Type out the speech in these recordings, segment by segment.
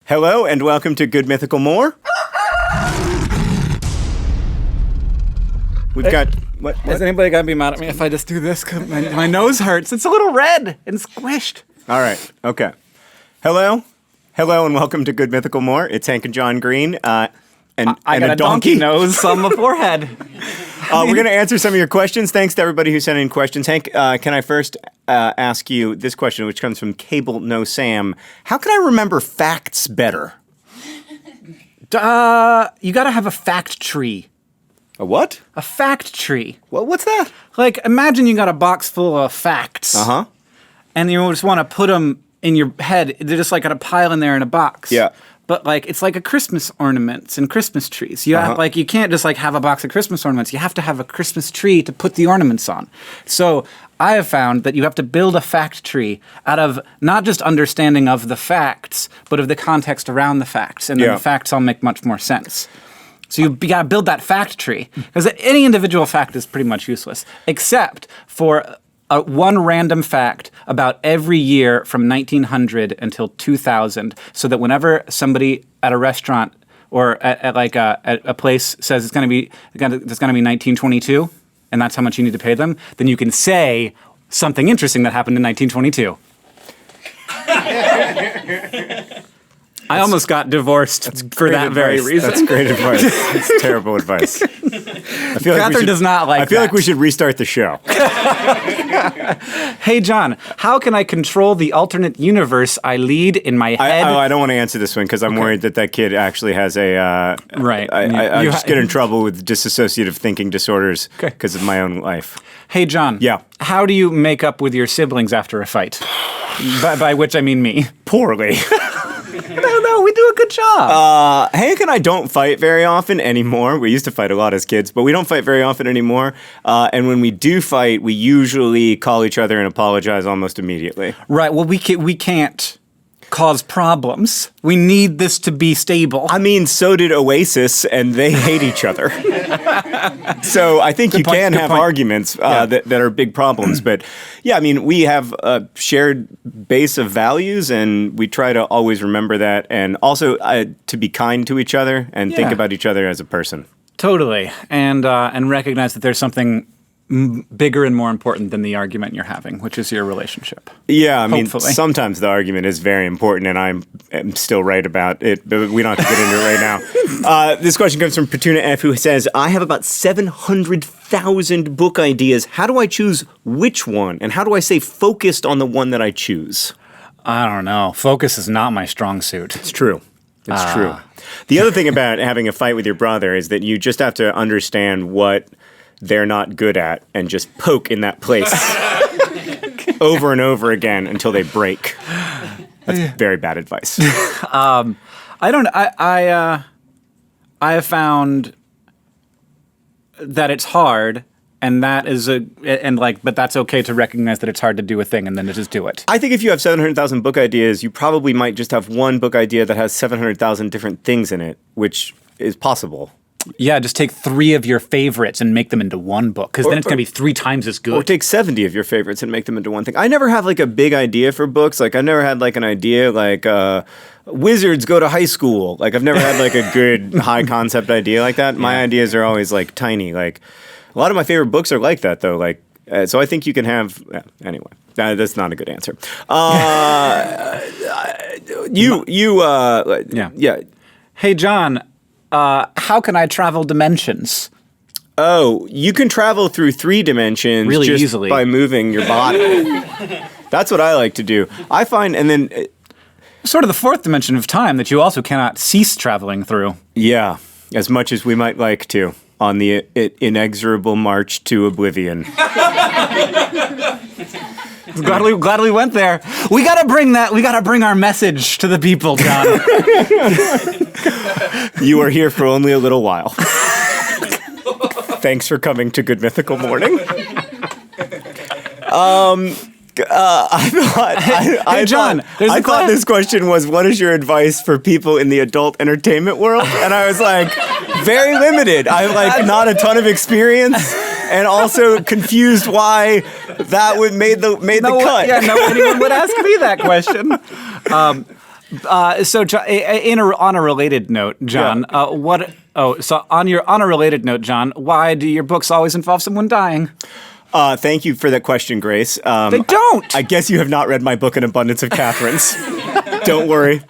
Hello and welcome to Good Mythical More. We've got... What? Is anybody going to be mad at me if I just do this? 'Cause my nose hurts. It's a little red and squished. All right. Okay. Hello and welcome to Good Mythical More. It's Hank and John Green. I got a donkey nose on the forehead. We're going to answer some of your questions. Thanks to everybody who sent in questions. Hank, can I first ask you this question, which comes from Cable No Sam. How can I remember facts better? You got to have a fact tree. A what? A fact tree. Well, what's that? Like, imagine you got a box full of facts. Uh-huh. And you just want to put them in your head. They're just like got a pile in there in a box. Yeah. But like it's like a Christmas ornaments and Christmas trees. You have, like you can't just like have a box of Christmas ornaments. You have to have a Christmas tree to put the ornaments on. So I have found that you have to build a fact tree out of not just understanding of the facts, but of the context around the facts, and then the facts all make much more sense. So you got to build that fact tree because any individual fact is pretty much useless, except for one random fact about every year from 1900 until 2000, so that whenever somebody at a restaurant or at a place says it's going to be 1922, and that's how much you need to pay them, then you can say something interesting that happened in 1922. I almost got divorced for that very reason. That's great advice. It's terrible advice. I feel Catherine does not like that. I feel like we should restart the show. Hey, John, how can I control the alternate universe I lead in my head? I don't want to answer this one because I'm worried that kid actually has a... right. I just get in trouble with dissociative thinking disorders because of my own life. Hey, John. Yeah. How do you make up with your siblings after a fight? by which I mean me. Poorly. No, we do a good job. Hank and I don't fight very often anymore. We used to fight a lot as kids, but we don't fight very often anymore. And when we do fight, we usually call each other and apologize almost immediately. Right. Well, we can't cause problems. We need this to be stable. I mean, so did Oasis, and they hate each other. So I think you can have arguments that are big problems. But yeah, I mean, we have a shared base of values, and we try to always remember that, and also to be kind to each other and think about each other as a person. Totally, and recognize that there's something bigger and more important than the argument you're having, which is your relationship. Yeah, I mean, Hopefully. Sometimes the argument is very important, and I'm still right about it, but we don't have to get into it right now. This question comes from Petuna F, who says, I have about 700,000 book ideas. How do I choose which one? And how do I stay focused on the one that I choose? I don't know. Focus is not my strong suit. It's true. It's true. The other thing about having a fight with your brother is that you just have to understand what they're not good at and just poke in that place over and over again until they break. That's very bad advice. I have found that it's hard, and but that's okay to recognize that it's hard to do a thing and then to just do it. I think if you have 700,000 book ideas, you probably might just have one book idea that has 700,000 different things in it, which is possible. Yeah, just take 3 of your favorites and make them into one book, because then it's going to be 3 times as good. Or take 70 of your favorites and make them into one thing. I never have like a big idea for books. Like I never had like an idea like wizards go to high school. Like I've never had like a good high concept idea like that. My ideas are always like tiny. Like a lot of my favorite books are like that though. Like so I think you can have anyway. That's not a good answer. Yeah. Hey, John. How can I travel dimensions? Oh, you can travel through 3 dimensions really just easily by moving your body. That's what I like to do. I find, and then... sort of the 4th dimension of time that you also cannot cease traveling through. Yeah, as much as we might like to on the inexorable march to oblivion. Glad we went there. We gotta bring our message to the people, John. You are here for only a little while. Thanks for coming to Good Mythical Morning. I thought this question was, what is your advice for people in the adult entertainment world? And I was like, very limited. I have like not a ton of experience, and also confused why that would made the cut. Yeah, no anyone would ask me that question. So, on a related note, John, on a related note, John, why do your books always involve someone dying? Thank you for that question, Grace. They don't! I guess you have not read my book, An Abundance of Catherines. Don't worry.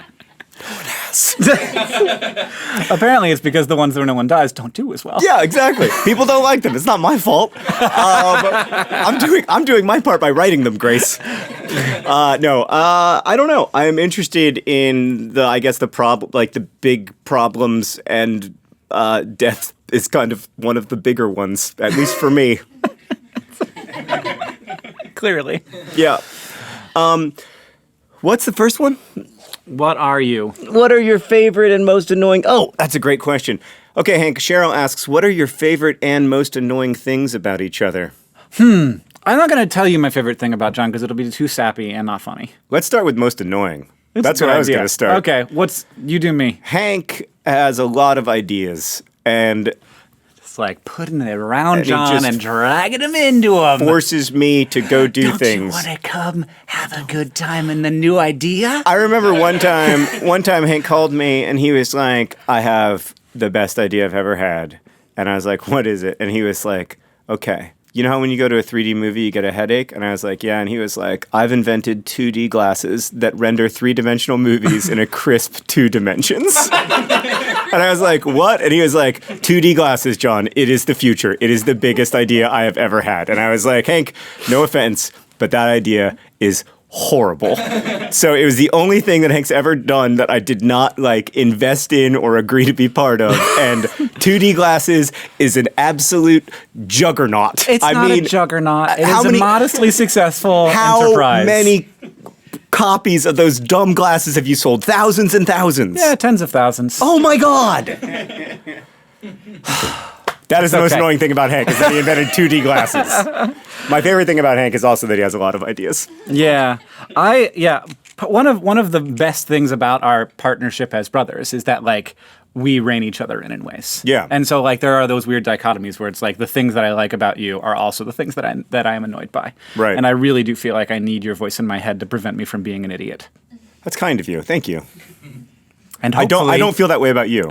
Apparently it's because the ones where no one dies don't do as well. Yeah, exactly. People don't like them. It's not my fault. I'm doing my part by writing them, Grace. I don't know. I'm interested in the big problems, and death is kind of one of the bigger ones, at least for me. Clearly. Yeah. What's the first one? What are you? What are your favorite and most annoying... Oh, that's a great question. Okay, Hank, Cheryl asks, what are your favorite and most annoying things about each other? I'm not going to tell you my favorite thing about John because it'll be too sappy and not funny. Let's start with most annoying. That's what I was going to start. Okay, you do me. Hank has a lot of ideas, and... It's like putting it around John and dragging him into him. Forces me to go do things. Don't you want to come have a good time in the new idea? I remember one time Hank called me and he was like, I have the best idea I've ever had. And I was like, what is it? And he was like, okay. You know how when you go to a 3D movie, you get a headache? And I was like, yeah. And he was like, I've invented 2D glasses that render 3-dimensional movies in a crisp 2 dimensions. And I was like, what? And he was like, 2D glasses, John. It is the future. It is the biggest idea I have ever had. And I was like, Hank, no offense, but that idea is horrible. So it was the only thing that Hank's ever done that I did not invest in or agree to be part of. And 2D glasses is an absolute juggernaut. It's not a juggernaut. It is a modestly successful enterprise. How many copies of those dumb glasses have you sold? Thousands and thousands. Yeah, tens of thousands. Oh my God. That is the most annoying thing about Hank, is that he invented 2D glasses. My favorite thing about Hank is also that he has a lot of ideas. Yeah. One of the best things about our partnership as brothers is that we rein each other in ways. Yeah. And so there are those weird dichotomies where it's the things that I like about you are also the things that I am annoyed by. Right. And I really do feel like I need your voice in my head to prevent me from being an idiot. That's kind of you. Thank you. And I don't feel that way about you.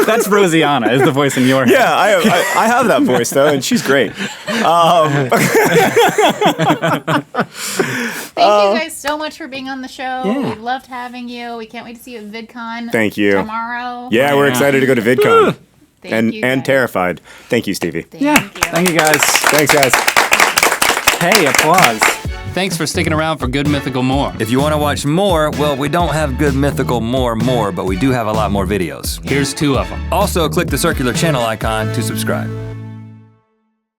That's Rosianna, is the voice in your head. Yeah, I have that voice, though, and she's great. Thank you guys so much for being on the show. Yeah. We loved having you. We can't wait to see you at VidCon. Thank you. Tomorrow. Yeah, we're excited to go to VidCon. Thank you, and guys. terrified. Thank you, Stevie. Thank you guys. Thanks, guys. Hey, applause. Thanks for sticking around for Good Mythical More. If you want to watch more, well, we don't have Good Mythical more, but we do have a lot more videos. Here's 2 of them. Also, click the circular channel icon to subscribe.